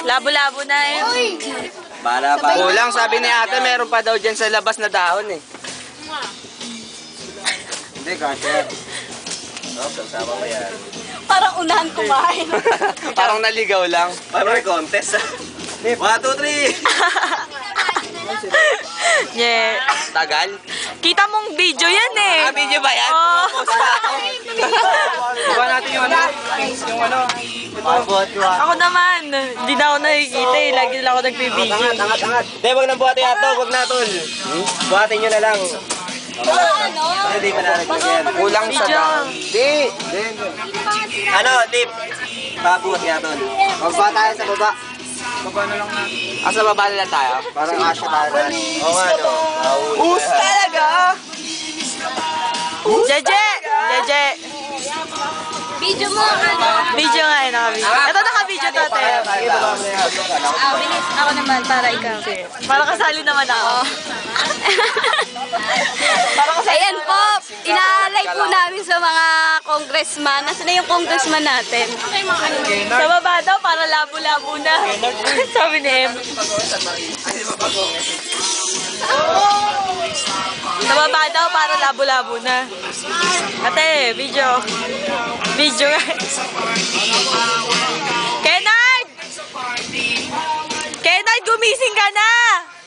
Labo-labo na eh. Para pa. Kulang, sabi ni ate, meron pa daw dyan sa labas na dahon eh. Hindi, kasi. Sama mo yan. Parang unahan kumain. Parang naligaw lang. Parang may contest ah. 1, 2, 3! Yeah. Tagal? Kita mong video yan eh. Video ba yan? Oo. Post na ako. Baba natin yung ano. Yung ano. Ako naman, hindi na ako nakikita eh. Lagi lang ako nagpibideo. Angat. Hindi, wag nang buhatin ato. Wag na tol. Buhatin nyo na lang. Hindi pa nalagyan. Kulang sa Video. dahon. Hindi. Ano, lip. Babuhat nga tol. Magbaba tayo sa baba. Baba na lang natin. Sa baba na lang tayo? Parang asya tayo. Oo nga no. Us talaga! Jeje! Jeje! Video mo, ano? Video nga eh, naka-video. Ito naka-video to, te. Bilis ako naman para ikaw. Para kasali naman ako. Ayan po, inaalay po namin sa mga congressman. Nasaan na yung congressman natin? Sa baba daw, para labo-labo na. Sabi ni Em. Sa baba daw, para labo-labo na. Ate, video. Video nga. Kennard! Kennard, gumising ka na!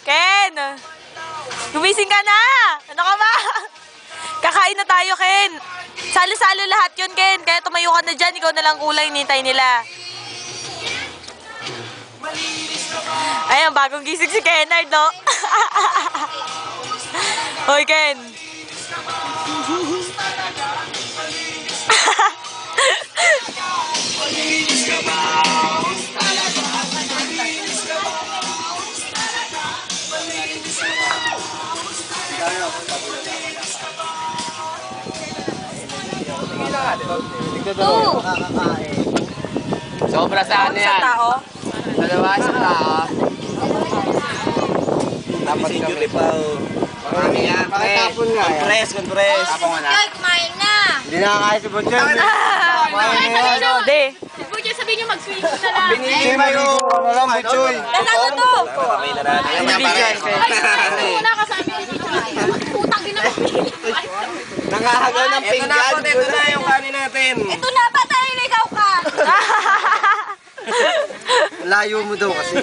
Ken! Gumising ka na! Ano ka ba? Kakain na tayo, Ken. Salo-salo lahat yun, Ken. Kaya tumayo ka na dyan. Ikaw na lang kulay, nintay nila. Ayan, bagong gising si Kennard, no? Hoy, Ken. Sobra sa ano yan? Sa tao? Dalawa sa tao. Dapat kami. Marami yan. Pakitapon nga yan. Compress. Tapon nga na. Joy, kumain na! Hindi nakakain si Butcher. Kumain na yan. Hindi. Buja, sabihin nyo mag-swing na lang. Binigay mo yung ano lang, Butchoy. Nasaan to? Okay na natin. Ay, wala ka sa amin. Putang din ako. Nangahagaw ng pinggan. Ito na yung kanin natin. Ito na ba tayo ligaw ka? Layo mo daw kasi.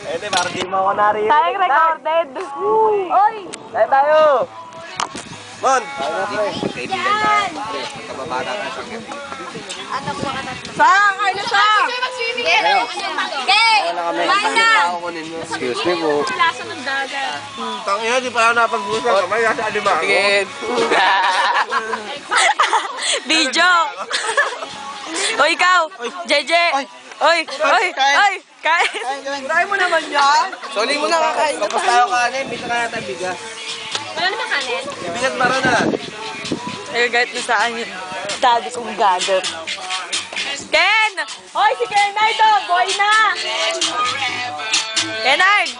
Ete, parang di mo ako narinig. Tayong recorded. Oy! Tayo tayo! Mon! Kaibigan tayo. Magkababata tayo sa kaya. Sang! Ano sang? Mag-swimming na lang. Okay! Kumain na! Excuse me po. Lasa ng dagat. Tangina, di pa ako napag-usap. Kamay kasi alima ako. Sige. Video. O ikaw. Jeje. Oy. Oy. Oy. Kain. Try mo naman yan. Soli mo na kakain. Tapos tayo kanin, bisa ka natin bigas. Wala naman kanin? Bigas mara na. Ay, kahit na saan yun. Daddy kong gather. Ken! Hoy, si Kennard to! Boy na! Kennard!